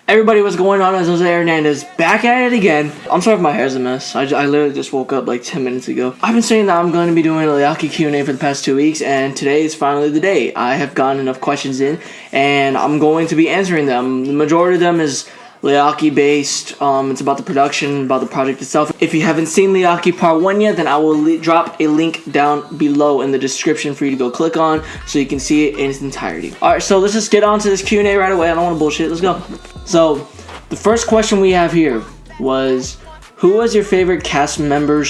Everybody, what's going on? As Jose Hernandez back at it again. I'm sorry if my hair's a mess. I literally just woke up like 10 minutes ago. I've been saying that I'm going to be doing a Leakee Q&A for the past 2 weeks, and today is finally the day. I have gotten enough questions in, and I'm going to be answering them. The majority of them is Leakee based. It's about the production, about the project itself. If you haven't seen Leakee Part 1 yet, then I will drop a link down below in the description for you to go click on so you can see it in its entirety. Alright, so let's just get on to this Q&A right away. I don't want to bullshit. Let's go. So, the first question we have here was, who was your favorite cast member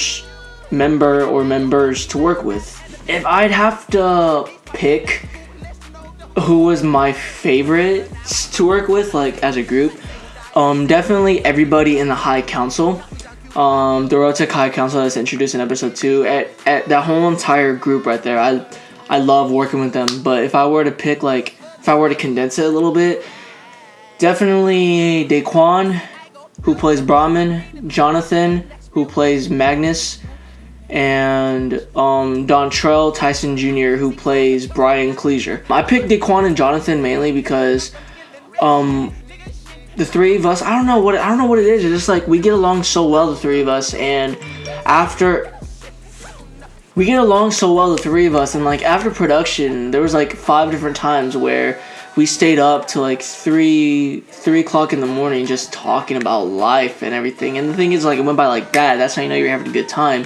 or members to work with? If I'd have to pick who was my favorite to work with, like as a group, definitely everybody in the High Council. The Rotek High Council that's introduced in episode 2. At that whole entire group right there, I love working with them. But if I were to pick, like, if I were to condense it a little bit, definitely Daquan, who plays Brahmin, Jonathan, who plays Magnus, and Dontrell Tyson Jr., who plays Brian Cleaser. I picked Daquan and Jonathan mainly because the three of us, I don't know what it is. It's just like we get along so well, the three of us, and after production, there was like 5 different times where we stayed up till like 3 o'clock in the morning just talking about life and everything. And the thing is, like, it went by like that. That's how you know you're having a good time.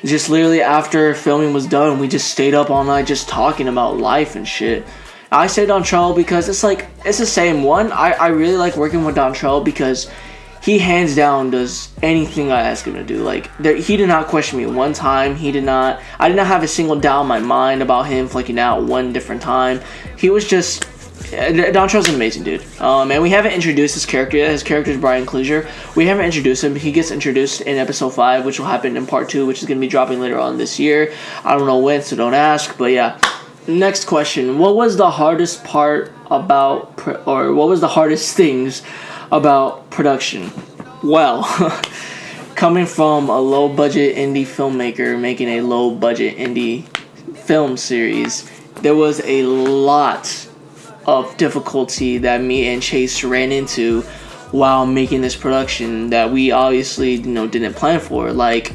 Just literally after filming was done, we just stayed up all night just talking about life and shit. I say Dontrell because it's the same one. I really like working with Dontrell because he hands down does anything I ask him to do. Like, he did not question me one time. I did not have a single doubt in my mind about him flicking out one different time. He was just... Dontrell's an amazing dude. And we haven't introduced his character yet. His character is Brian Cleaser. We haven't introduced him. He gets introduced in episode 5, which will happen in part 2, which is going to be dropping later on this year. I don't know when, so don't ask. But yeah. Next question. What was the hardest part about, or what was the hardest things about production? Well, coming from a low-budget indie filmmaker making a low-budget indie film series, there was a lot of difficulty that me and Chase ran into while making this production that we obviously, didn't plan for. Like,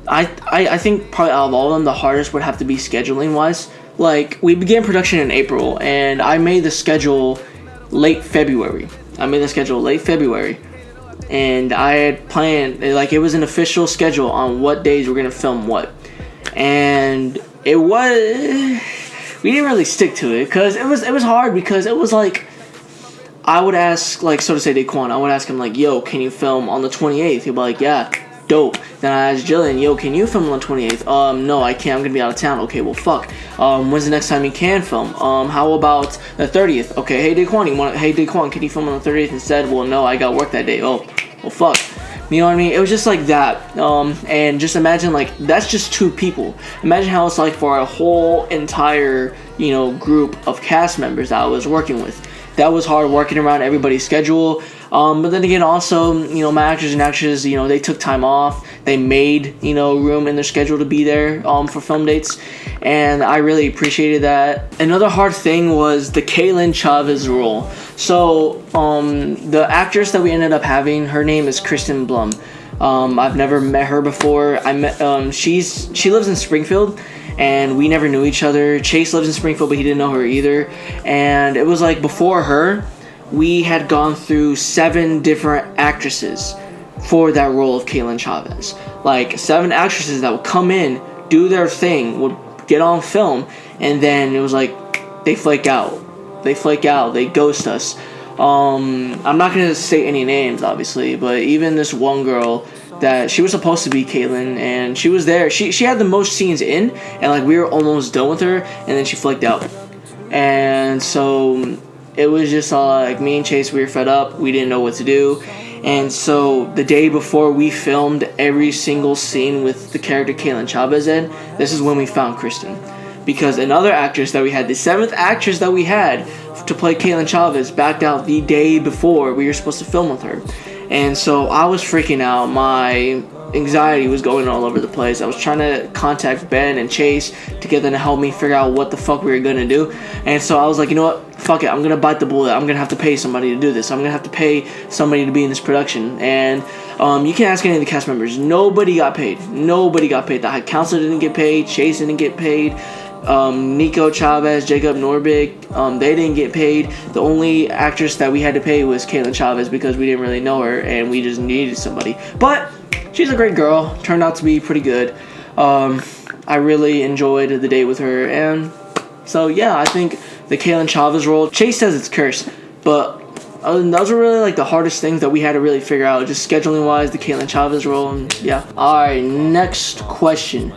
I think probably out of all of them, the hardest would have to be scheduling-wise. Like, we began production in April, and I made the schedule late February. And I had planned, like, it was an official schedule on what days we're going to film what. And it was... We didn't really stick to it, because it was hard, because it was like... I would ask, like, so to say Daquan, I would ask him, like, yo, can you film on the 28th? He'd be like, yeah, dope. Then I asked Jillian, yo, can you film on the 28th? No, I can't. I'm going to be out of town. Okay, well, fuck. When's the next time you can film? How about the 30th? Okay, hey, Daquan, can you film on the 30th instead? Well, no, I got work that day. Oh, well, fuck. You know what I mean? It was just like that. And just imagine, like, that's just 2 people. Imagine how it's like for a whole entire, group of cast members that I was working with. That was hard working around everybody's schedule. But then again, also, my actors and actresses, they took time off. They made, room in their schedule to be there for film dates. And I really appreciated that. Another hard thing was the Kaylin Chavez role. So, the actress that we ended up having, her name is Kristen Blum. I've never met her before. She lives in Springfield, and we never knew each other. Chase lives in Springfield, but he didn't know her either. And it was like before her, we had gone through 7 different actresses for that role of Kaylin Chavez. Like, 7 actresses that would come in, do their thing, would get on film, and then it was like, they flake out. They ghost us. I'm not going to say any names, obviously, but even this one girl that she was supposed to be Caitlin, and she was there. She had the most scenes in, and like we were almost done with her, and then she flaked out. And so it was just like me and Chase, we were fed up. We didn't know what to do. And so the day before we filmed every single scene with the character Kaylin Chavez in, this is when we found Kristen. Because another actress that we had, the 7th actress that we had to play Kaylin Chavez, backed out the day before we were supposed to film with her. And so I was freaking out. anxiety was going all over the place. I was trying to contact Ben and Chase to get them to help me figure out what the fuck we were gonna do. And so I was like, you know what? Fuck it. I'm gonna bite the bullet. I'm gonna have to pay somebody to do this. I'm gonna have to pay somebody to be in this production. And you can ask any of the cast members. Nobody got paid. Nobody got paid. The counselor didn't get paid. Chase didn't get paid. Nico Chavez, Jacob Norbig, they didn't get paid. The only actress that we had to pay was Caitlin Chavez because we didn't really know her and we just needed somebody. But she's a great girl. Turned out to be pretty good. I really enjoyed the date with her. And so, yeah, I think the Caitlin Chavez role, Chase says it's cursed, but those were really like the hardest things that we had to really figure out, just scheduling wise, the Caitlin Chavez role. And yeah. Alright, next question.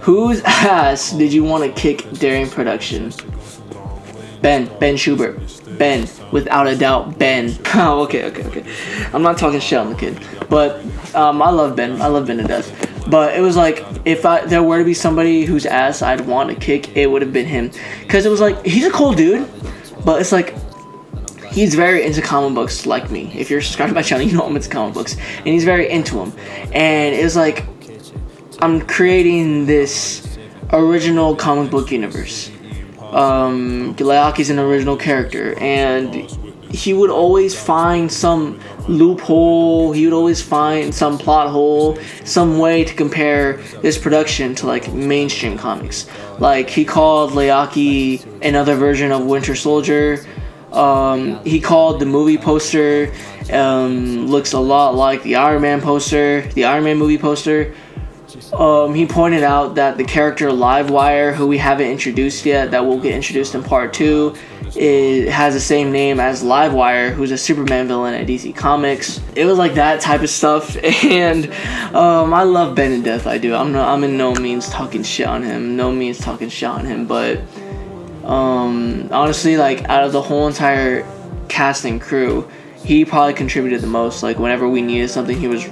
Whose ass did you want to kick during production? Ben Schubert. Ben, without a doubt, Ben. Oh, okay. I'm not talking shit on the kid, but I love Ben. I love Ben to death. But it was like, if there were to be somebody whose ass I'd want to kick, it would have been him. Because it was like, he's a cool dude, but it's like, he's very into comic books like me. If you're subscribed to my channel, you know I'm into comic books. And he's very into them. And it was like, I'm creating this original comic book universe. Leakee's an original character, and he would always find some loophole, he would always find some plot hole, some way to compare this production to like mainstream comics. Like, he called Leakee another version of Winter Soldier. He called the movie poster looks a lot like the Iron Man poster, the Iron Man movie poster. He pointed out that the character Livewire, who we haven't introduced yet, that will get introduced in part 2, has the same name as Livewire, who's a Superman villain at DC Comics. It was like that type of stuff, and I love Ben to death. I do. I'm in no means talking shit on him. But honestly, like, out of the whole entire cast and crew, he probably contributed the most. Like, whenever we needed something, he was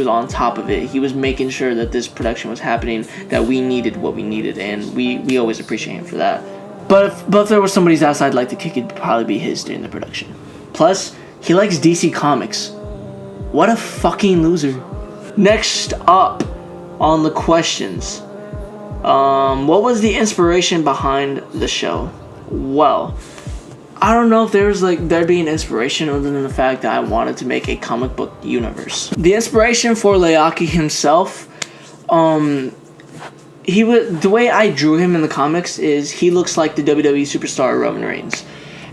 on top of it. He was making sure that this production was happening, that we needed what we needed, and we always appreciate him for that. But if there was somebody's ass I'd like to kick, it'd probably be his during the production. Plus, he likes DC Comics. What a fucking loser. Next up on the questions. What was the inspiration behind the show? Well, I don't know if there'd be an inspiration other than the fact that I wanted to make a comic book universe. The inspiration for Leakee himself, the way I drew him in the comics is he looks like the WWE superstar Roman Reigns.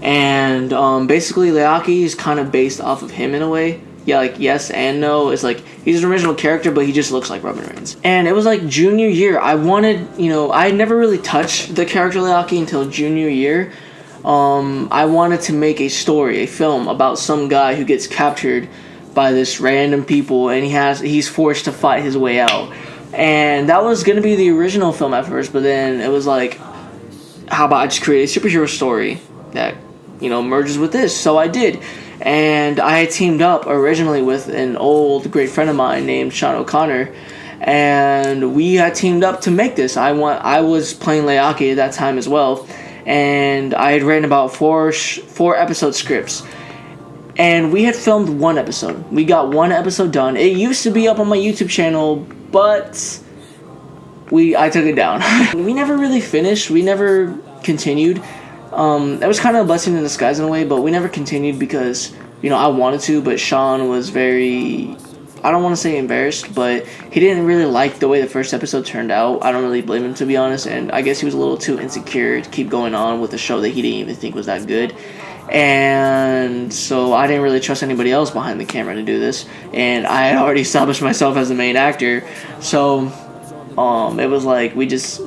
And basically Leakee is kind of based off of him in a way. Yeah, like, yes and no. It's like, he's an original character, but he just looks like Roman Reigns. And it was like junior year. I had never really touched the character Leakee until junior year. I wanted to make a story, a film about some guy who gets captured by this random people, and he's forced to fight his way out. And that was gonna be the original film at first, but then it was like, how about I just create a superhero story that, merges with this? So I did. And I had teamed up originally with an old great friend of mine named Sean O'Connor, and we had teamed up to make this. I was playing Leakee at that time as well. And I had written about four episode scripts, and we had filmed one episode. We got one episode done. It used to be up on my YouTube channel, but I took it down. We never really finished. We never continued. It was kind of a blessing in disguise in a way, but we never continued because I wanted to, but Sean was very, I don't want to say embarrassed, but he didn't really like the way the first episode turned out. I don't really blame him, to be honest, and I guess he was a little too insecure to keep going on with a show that he didn't even think was that good. And so I didn't really trust anybody else behind the camera to do this, and I had already established myself as the main actor, so it was like we just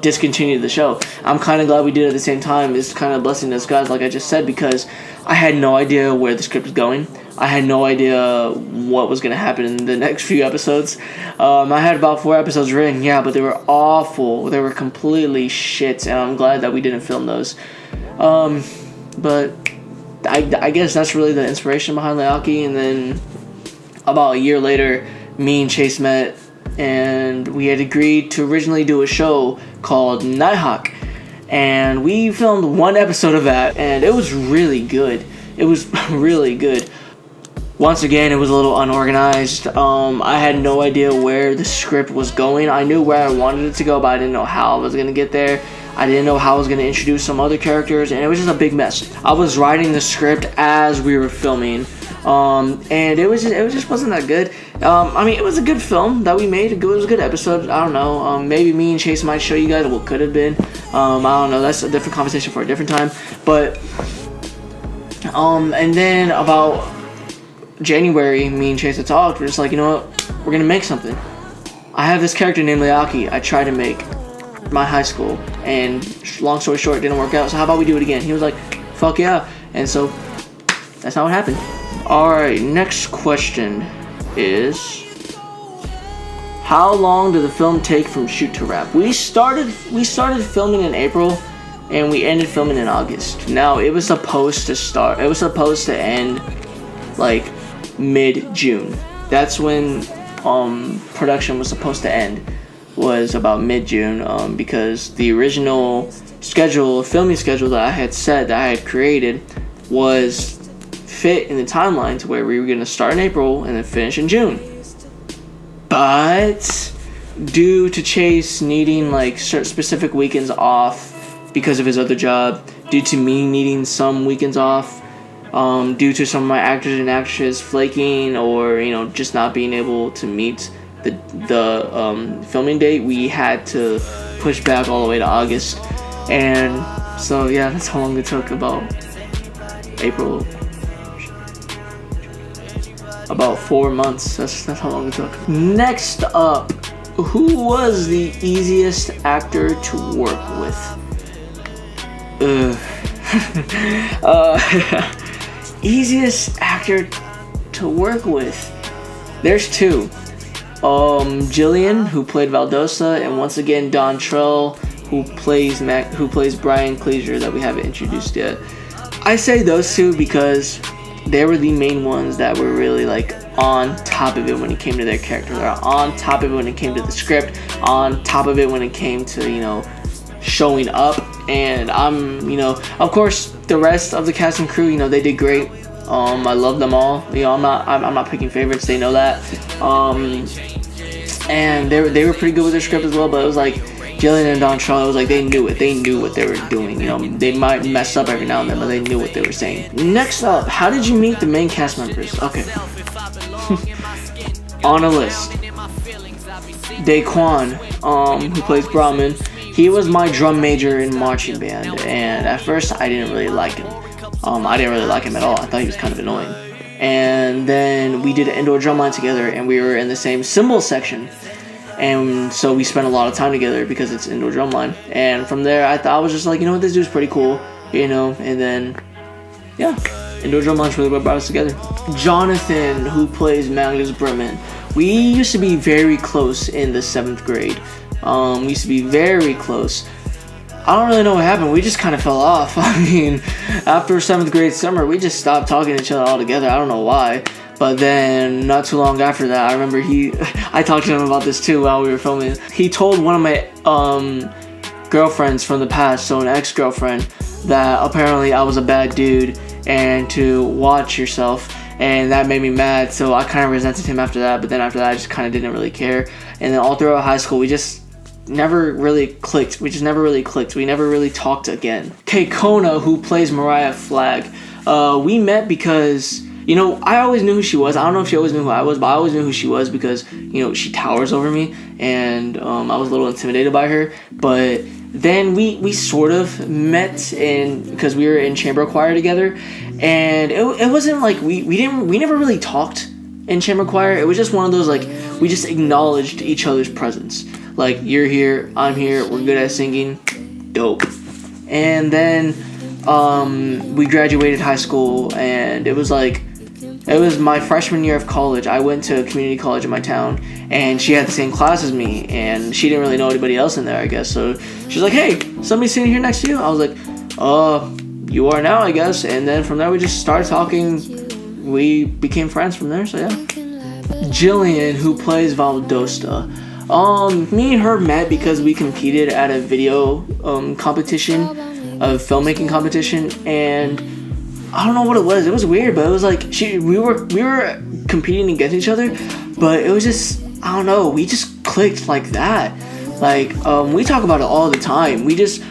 discontinued the show. I'm kind of glad we did it at the same time. It's kind of a blessing in disguise, like I just said, because I had no idea where the script was going. I had no idea what was going to happen in the next few episodes. I had about 4 episodes written, yeah, but they were awful. They were completely shit, and I'm glad that we didn't film those. But I guess that's really the inspiration behind Leakee. And then about a year later, me and Chase met, and we had agreed to originally do a show called Nighthawk. And we filmed 1 episode of that, and it was really good. It was really good. Once again, it was a little unorganized. I had no idea where the script was going. I knew where I wanted it to go, but I didn't know how I was going to get there. I didn't know how I was going to introduce some other characters, and it was just a big mess. I was writing the script as we were filming, and it just wasn't that good. I mean, it was a good film that we made. It was a good episode. I don't know. Maybe me and Chase might show you guys what could have been. I don't know. That's a different conversation for a different time. But, and then about January, me and Chase had talked. We're just like, you know what? We're going to make something. I have this character named Leakee I tried to make my high school, and long story short, it didn't work out. So how about we do it again? He was like, fuck yeah. And so that's how it happened. Alright, next question is, how long did the film take from shoot to wrap? We started filming in April, and we ended filming in August. Now, it was supposed to end like mid-June. That's when production was supposed to end, was about mid-June, because the original filming schedule that I had set, that I had created, was fit in the timeline to where we were going to start in April and then finish in June. But due to Chase needing like certain specific weekends off because of his other job, due to me needing some weekends off, due to some of my actors and actresses flaking, or just not being able to meet the filming date, we had to push back all the way to August. And so yeah, that's how long it took. About 4 months. That's how long it took. Next up, who was the easiest actor to work with? Easiest actor to work with. There's two. Jillian, who played Valdosta, and once again Dontrell, who plays Brian Cleaser, that we haven't introduced yet. I say those two because they were the main ones that were really like on top of it when it came to their character. They're on top of it when it came to the script, on top of it when it came to, showing up. And of course the rest of the cast and crew, they did great. I love them all. I'm not picking favorites, they know that. And they were pretty good with their script as well, but it was like Jillian and Dontrell, it was like they knew what they were doing. They might mess up every now and then, but they knew what they were saying. Next up, how did you meet the main cast members? Okay. On a list. Daquan, who plays Brahman, he was my drum major in marching band, and at first I didn't really like him. I didn't really like him at all. I thought he was kind of annoying. And then we did an indoor drum line together, and we were in the same cymbal section. And so we spent a lot of time together because it's indoor drum line. And from there, I was just like, this dude's pretty cool, and then, yeah, indoor drum line's really what brought us together. Jonathan, who plays Magnus Bremen, we used to be very close in the 7th grade. We used to be very close. I don't really know what happened. We just kind of fell off. I mean, after 7th grade summer, we just stopped talking to each other altogether. I don't know why. But then, not too long after that, I remember I talked to him about this too while we were filming. He told one of my girlfriends from the past, so an ex-girlfriend, that apparently I was a bad dude and to watch yourself. And that made me mad, so I kind of resented him after that. But then after that, I just kind of didn't really care. And then all throughout high school, we just never really clicked. We never really talked again. Kona, who plays Mariah Flagg, we met because, I always knew who she was. I don't know if she always knew who I was, but I always knew who she was because, she towers over me, and I was a little intimidated by her. But then we sort of met because we were in chamber choir together, and it wasn't like we never really talked in chamber choir. It was just one of those, like, we just acknowledged each other's presence. Like, you're here, I'm here, we're good at singing, dope. And then we graduated high school, and it was my freshman year of college. I went to a community college in my town, and she had the same class as me, and she didn't really know anybody else in there, I guess. So she's like, hey, somebody sitting here next to you? I was like, you are now, I guess. And then from there, we just started talking. We became friends from there, so yeah. Jillian, who plays Valdosta. Me and her met because we competed at a video competition, a filmmaking competition, and I don't know what it was. It was weird, but it was like we were competing against each other, but it was just, I don't know. We just clicked like that. Like we talk about it all the time. We just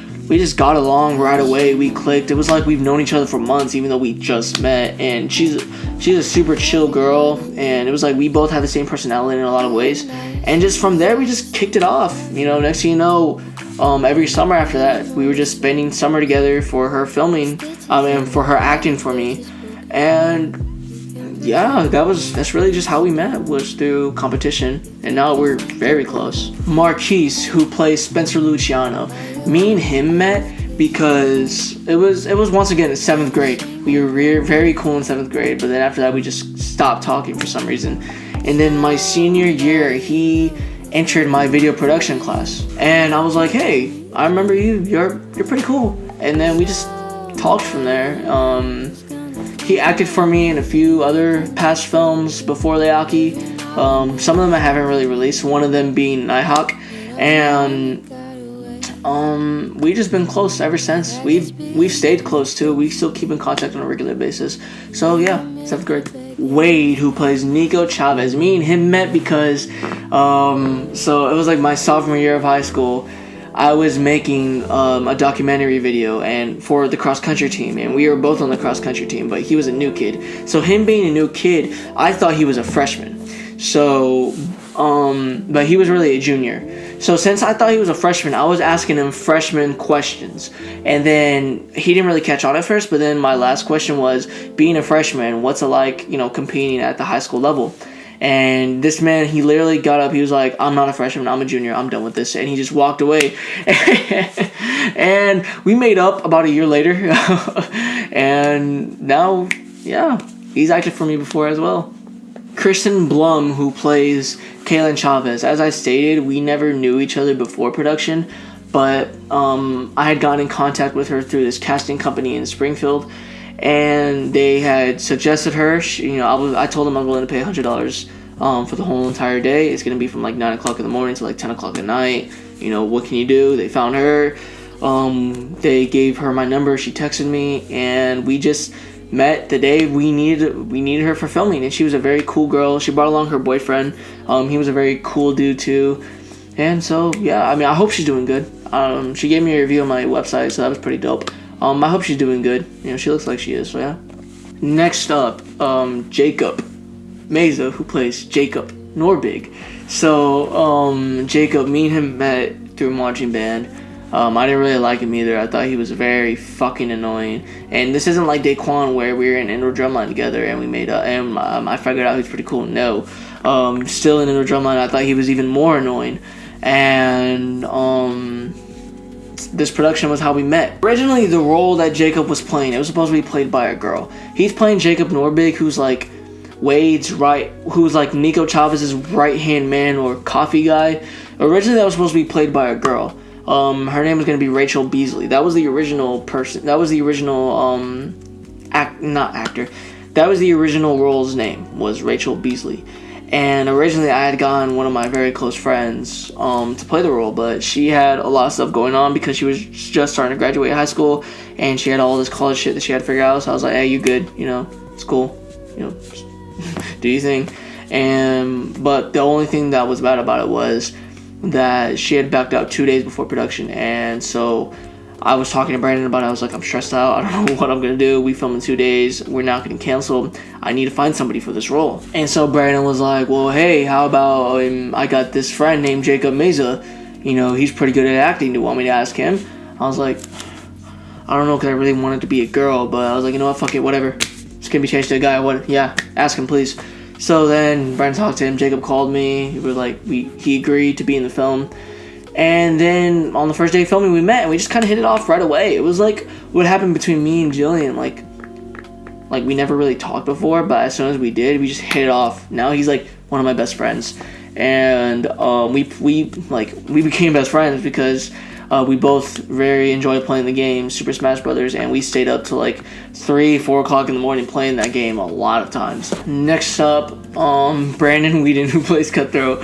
got along right away. We clicked. It was like we've known each other for months, even though we just met. And she's a super chill girl, and it was like we both have the same personality in a lot of ways. And just from there, we just kicked it off. You know, next thing you know, every summer after that, we were just spending summer together for her filming. For her acting for me, and yeah, that's really just how we met, was through competition, and now we're very close. Marquise, who plays Spencer Luciano, me and him met because it was once again in 7th grade. We were very cool in 7th grade, but then after that we just stopped talking for some reason. And then my senior year, he entered my video production class, and I was like, hey, I remember you. You're pretty cool. And then we just talked from there. He acted for me in a few other past films before Leakee. Some of them I haven't really released, one of them being Nighthawk, and we've just been close ever since. We've stayed close too. We still keep in contact on a regular basis. So yeah, 7th grade. Wade, who plays Nico Chavez, me and him met because so it was like my sophomore year of high school. I was making a documentary video and for the cross country team, and we were both on the cross country team, but he was a new kid. So him being a new kid, I thought he was a freshman. So but he was really a junior. So since I thought he was a freshman, I was asking him freshman questions. And then he didn't really catch on at first, but then my last question was, being a freshman, what's it like, you know, competing at the high school level? And this man, he literally got up. He was like, I'm not a freshman. I'm a junior. I'm done with this. And he just walked away. And we made up about a year later. And now, yeah, he's acted for me before as well. Kristen Blum, who plays Kaylin Chavez. As I stated, we never knew each other before production. But I had gotten in contact with her through this casting company in Springfield. And they had suggested her. I told them I'm willing to pay $100 for the whole entire day. It's gonna be from like 9 o'clock in the morning to like 10 o'clock at night. You know, what can you do? They found her. They gave her my number. She texted me, and we just met the day we needed her for filming. And she was a very cool girl. She brought along her boyfriend. He was a very cool dude too. And so yeah, I mean, I hope she's doing good. She gave me a review on my website, so that was pretty dope. I hope she's doing good. You know, she looks like she is, so yeah. Next up, Jacob Meza, who plays Jacob Norbig. So, Jacob, me and him met through marching band. I didn't really like him either. I thought he was very fucking annoying. And this isn't like Daquan, where we were in indoor drumline together and we made and I figured out he was pretty cool. No. Still in indoor drumline, I thought he was even more annoying. And, this production was how we met. Originally, the role that Jacob was playing, it was supposed to be played by a girl. He's playing Jacob Norbig, who's like who's like Nico Chavez's right-hand man or coffee guy. Originally, that was supposed to be played by a girl. Her name was going to be Rachel Beasley. That was the original person. That was the original not actor. That was the original role's name, was Rachel Beasley. And originally I had gotten one of my very close friends to play the role, but she had a lot of stuff going on because she was just starting to graduate high school, and she had all this college shit that she had to figure out. So I was like, hey, you good, you know, it's cool, you know, do your thing. But the only thing that was bad about it was that she had backed out 2 days before production, and so I was talking to Brandon about it. I was like, I'm stressed out. I don't know what I'm going to do. We film in 2 days. We're not getting canceled. I need to find somebody for this role. And so Brandon was like, well, hey, how about I got this friend named Jacob Meza. You know, he's pretty good at acting. Do you want me to ask him? I was like, I don't know, because I really wanted to be a girl. But I was like, you know what? Fuck it. Whatever. It's going to be changed to a guy. What? Yeah. Ask him, please. So then Brandon talked to him. Jacob called me. He agreed to be in the film. And then on the first day of filming, we met, and we just kind of hit it off right away. It was like what happened between me and Jillian. Like we never really talked before, but as soon as we did, we just hit it off. Now he's like one of my best friends, and we became best friends because we both very enjoyed playing the game Super Smash Brothers, and we stayed up till like 3-4 o'clock in the morning playing that game a lot of times. Next up, Brandon Whedon, who plays Cutthroat.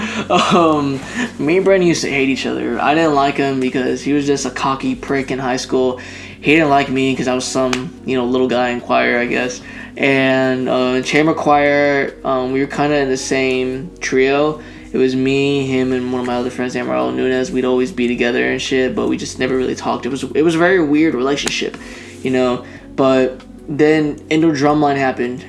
Me and Brandon used to hate each other. I didn't like him because he was just a cocky prick in high school. He didn't like me because I was some, little guy in choir, I guess. And chamber choir, we were kind of in the same trio. It was me, him, and one of my other friends, Amaral Nunez. We'd always be together and shit, but we just never really talked. It was a very weird relationship, But then indoor drumline happened,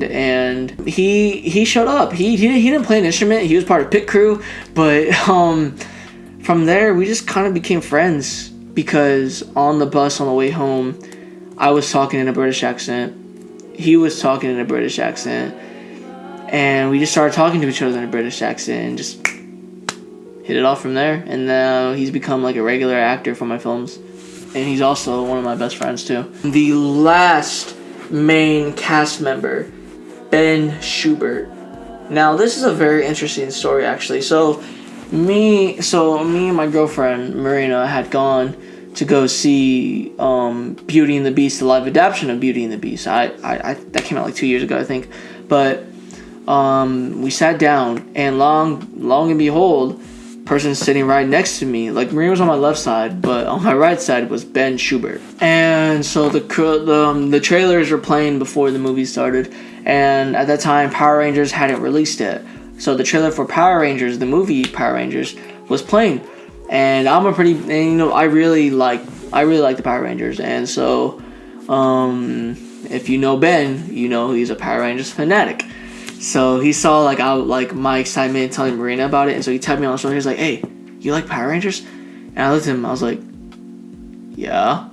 and he showed up. He didn't play an instrument. He was part of pit crew, but from there we just kind of became friends because on the bus on the way home, I was talking in a British accent. He was talking in a British accent. And we just started talking to each other in a British accent and just hit it off from there. And now he's become like a regular actor for my films. And he's also one of my best friends too. The last main cast member, Ben Schubert. Now this is a very interesting story actually. So me and my girlfriend Marina had gone to go see Beauty and the Beast, the live adaptation of Beauty and the Beast. I that came out like 2 years ago, I think. But we sat down, and long and behold, person sitting right next to me, like Marina was on my left side, but on my right side was Ben Schubert. And so the trailers were playing before the movie started, and at that time Power Rangers hadn't released yet. So the trailer for Power Rangers, the movie Power Rangers, was playing. And I really like the Power Rangers, and so if you know Ben, he's a Power Rangers fanatic. So he saw my excitement telling Marina about it, and so he tapped me on the shoulder. He was like, "Hey, you like Power Rangers?" And I looked at him. I was like, "Yeah."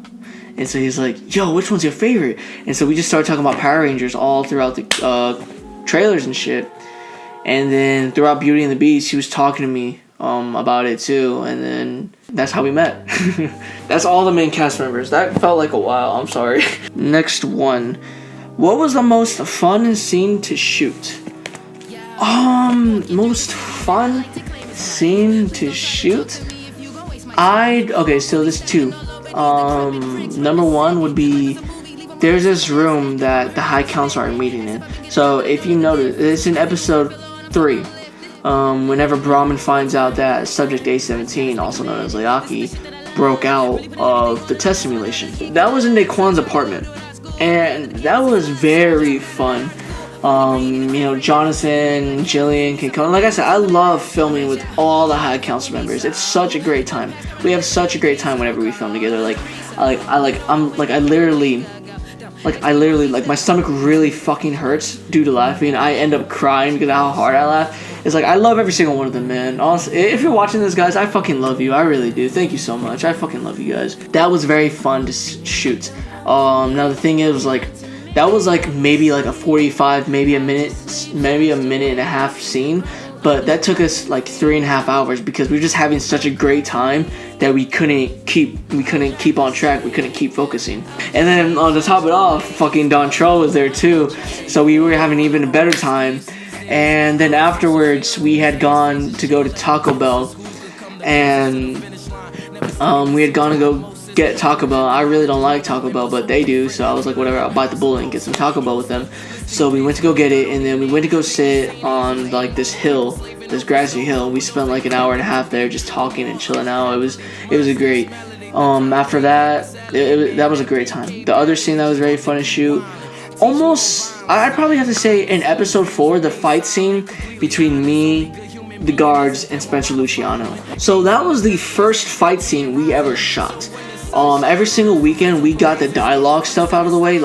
And so he's like, "Yo, which one's your favorite?" And so we just started talking about Power Rangers all throughout the trailers and shit. And then throughout Beauty and the Beast, he was talking to me about it too, and then that's how we met. That's all the main cast members. That felt like a while. I'm sorry. Next one. What was the most fun scene to shoot? Most fun scene to shoot? So there's two. Number one would be, there's this room that the High Council are meeting in. So if you notice, it's in episode 3. Whenever Brahman finds out that Subject A17, also known as Leakee, broke out of the test simulation. That was in Daquan's apartment. And that was very fun. Jonathan, Jillian, Kinkon. Like I said, I love filming with all the High Council members. It's such a great time. We have such a great time whenever we film together. I literally, my stomach really fucking hurts due to laughing. I end up crying because of how hard I laugh. It's like, I love every single one of them, man. Honestly, if you're watching this, guys, I fucking love you. I really do. Thank you so much. I fucking love you guys. That was very fun to shoot. Now the thing is, that was maybe a 45, maybe a minute and a half scene, but that took us 3.5 hours because we were just having such a great time that we couldn't keep on track. We couldn't keep focusing. And then to top it off, fucking Don Troll was there too, so we were having even a better time. And then afterwards, we had gone to go to Taco Bell, and we had gone to go get Taco Bell. I really don't like Taco Bell, but they do, so I was like, whatever, I'll bite the bullet and get some Taco Bell with them. So we went to go get it, and then we went to go sit on this hill, this grassy hill. We spent an hour and a half there just talking and chilling out. It was a great. After that, that was a great time. The other scene that was very fun to shoot, I'd probably have to say in episode 4, the fight scene between me, the guards, and Spencer Luciano. So that was the first fight scene we ever shot. Every single weekend we got the dialogue stuff out of the way.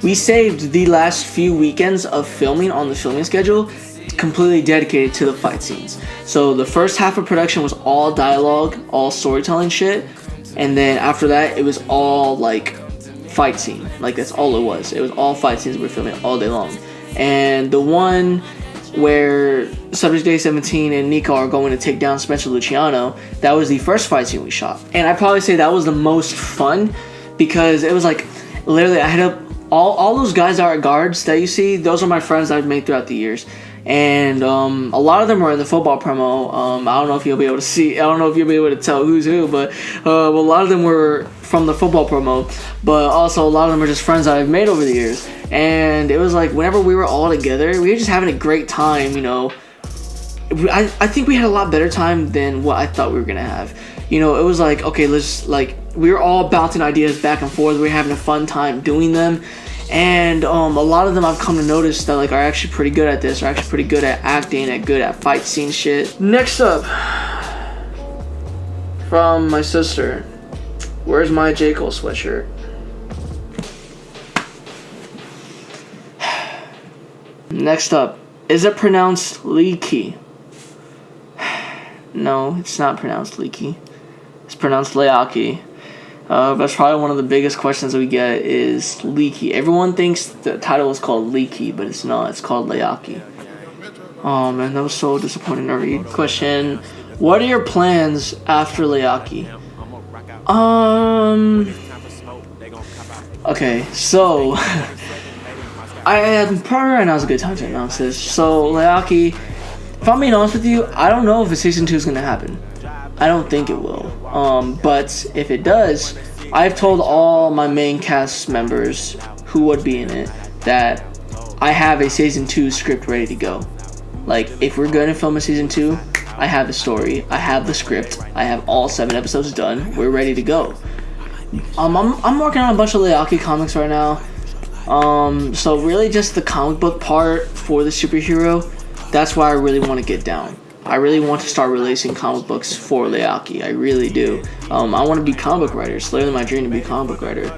We saved the last few weekends of filming on the filming schedule completely dedicated to the fight scenes. So the first half of production was all dialogue, all storytelling shit, and then after that it was all fight scene. That's all it was. It was all fight scenes we were filming all day long. And the one where Subject A17 and Nico are going to take down Spencer Luciano, that was the first fight scene we shot. And I'd probably say that was the most fun because it was literally I had all those guys that are guards that you see, those are my friends that I've made throughout the years. And a lot of them were in the football promo. I don't know if you'll be able to tell who's who, but a lot of them were from the football promo, but also a lot of them are just friends that I've made over the years. And it was whenever we were all together, we were just having a great time, I think we had a lot better time than what I thought we were gonna have. It was okay, let's we were all bouncing ideas back and forth. We were having a fun time doing them. And a lot of them I've come to notice that like are actually pretty good at this, are actually pretty good at acting, and good at fight scene shit. Next up, from my sister, where's my J. Cole sweatshirt? Next up, is it pronounced Leakee? No, it's not pronounced Leakee. It's pronounced Leakee. That's probably one of the biggest questions that we get is Leakee. Everyone thinks the title is called Leakee, but it's not. It's called Leakee. Oh man, that was so disappointing to read. Question: what are your plans after Leakee? Okay, so probably right now is a good time to announce this. So Leakee, if I'm being honest with you, I don't know if a season 2 is gonna happen. I don't think it will. But if it does, I've told all my main cast members who would be in it that I have a season 2 script ready to go. Like, if we're gonna film a season 2, I have the story, I have the script, I have all 7 episodes done. We're ready to go. I'm working on a bunch of Leakee comics right now. So really just the comic book part for the superhero, that's why I really want to get down. I really want to start releasing comic books for Leakee. I really do. I want to be a comic book writer. It's literally my dream to be a comic book writer.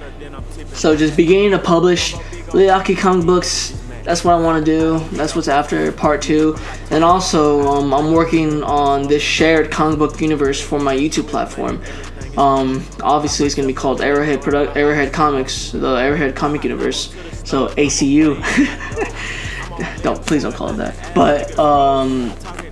So just beginning to publish Leakee comic books, that's what I want to do. That's what's after part 2. And also, I'm working on this shared comic book universe for my YouTube platform. Obviously it's going to be called Arrowhead Comics, the Arrowhead Comic Universe. So ACU. Please don't call it that. But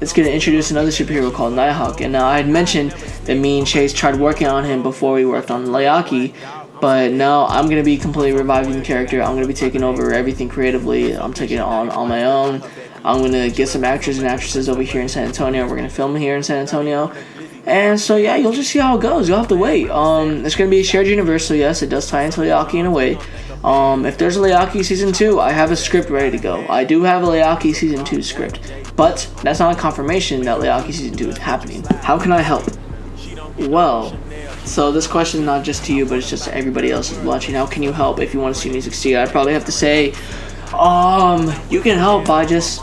it's going to introduce another superhero called Nighthawk. And now I had mentioned that me and Chase tried working on him before we worked on Leakee. But now I'm going to be completely reviving the character. I'm going to be taking over everything creatively. I'm taking it on my own. I'm going to get some actors and actresses over here in San Antonio. We're going to film here in San Antonio. And so yeah, you'll just see how it goes. You'll have to wait. It's going to be a shared universe, so yes, it does tie into Leakee in a way. If there's a Leakee season 2, I have a script ready to go. I do have a Leakee season 2 script, but that's not a confirmation that Leakee season 2 is happening. How can I help? Well, so this question is not just to you, but it's just to everybody else who's watching. How can you help if you want to see me succeed? I'd probably have to say, you can help by just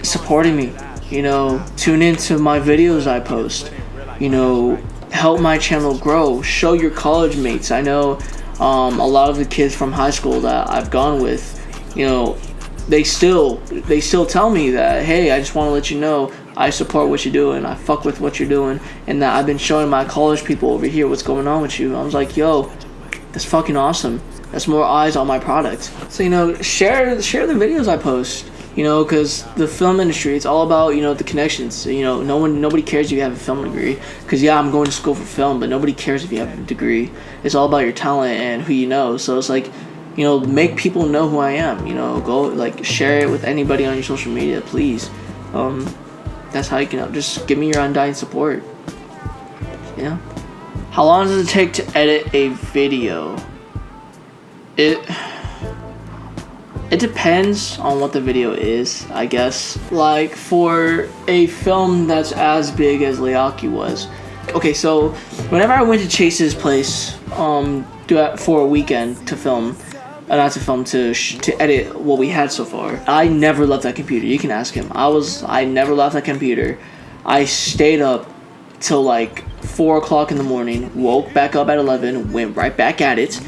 supporting me. You know, tune into my videos I post. You know, help my channel grow. Show your college mates. I know a lot of the kids from high school that I've gone with, you know, they still tell me that, hey, I just want to let you know I support what you're doing, I fuck with what you're doing, and that I've been showing my college people over here what's going on with you. I was like, yo, that's fucking awesome. That's more eyes on my product. So, you know, share the videos I post. You know, because the film industry, it's all about, you know, the connections. You know, nobody cares if you have a film degree. Because, yeah, I'm going to school for film, but nobody cares if you have a degree. It's all about your talent and who you know. So it's like, you know, make people know who I am. You know, go, like, share it with anybody on your social media, please. That's how you can help. Just give me your undying support. Yeah. How long does it take to edit a video? It depends on what the video is, I guess. Like, for a film that's as big as Leakee was. Okay, so whenever I went to Chase's place for a weekend to film, to edit what we had so far, I never left that computer. You can ask him. I never left that computer. I stayed up till like 4 o'clock in the morning, woke back up at 11, went right back at it,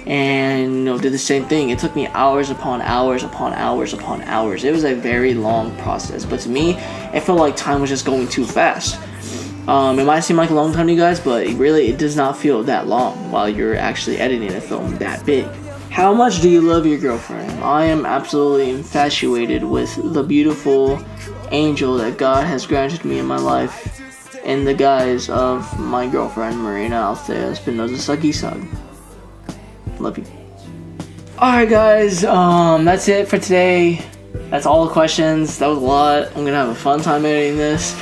and, you know, did the same thing. It took me hours upon hours upon hours upon hours. It was a very long process, but to me, it felt like time was just going too fast. It might seem like a long time to you guys, but it does not feel that long while you're actually editing a film that big. How much do you love your girlfriend? I am absolutely infatuated with the beautiful angel that God has granted me in my life in the guise of my girlfriend, Marina Althea Espinosa Sagisag. Love you. Alright guys, that's it for today. That's all the questions. That was a lot. I'm gonna have a fun time editing this.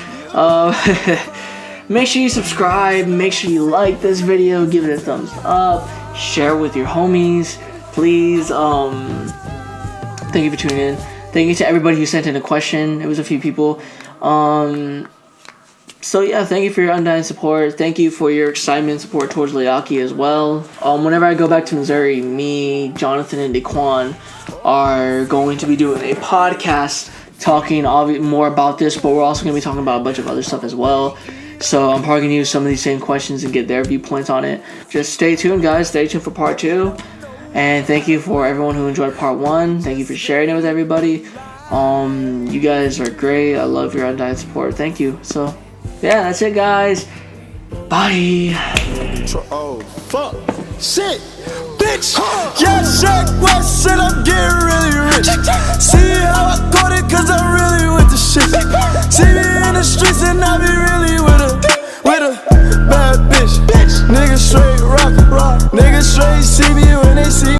Make sure you subscribe, make sure you like this video, give it a thumbs up, share with your homies, please. Thank you for tuning in. Thank you to everybody who sent in a question. It was a few people. So yeah, thank you for your undying support. Thank you for your excitement and support towards Leakee as well. Whenever I go back to Missouri, me, Jonathan, and Daquan are going to be doing a podcast talking more about this, but we're also going to be talking about a bunch of other stuff as well. So I'm probably going to use some of these same questions and get their viewpoints on it. Just stay tuned, guys. Stay tuned for part 2. And thank you for everyone who enjoyed part 1. Thank you for sharing it with everybody. You guys are great. I love your undying support. Thank you. So yeah, that's it, guys. Bye. Oh, fuck. Shit. Bitch. Yeah, Shaq West said I'm getting really rich. See how I got it, cause I'm really with the shit. See me in the streets and I be really with a bad bitch. Niggas straight rock. Niggas straight see me when they see me.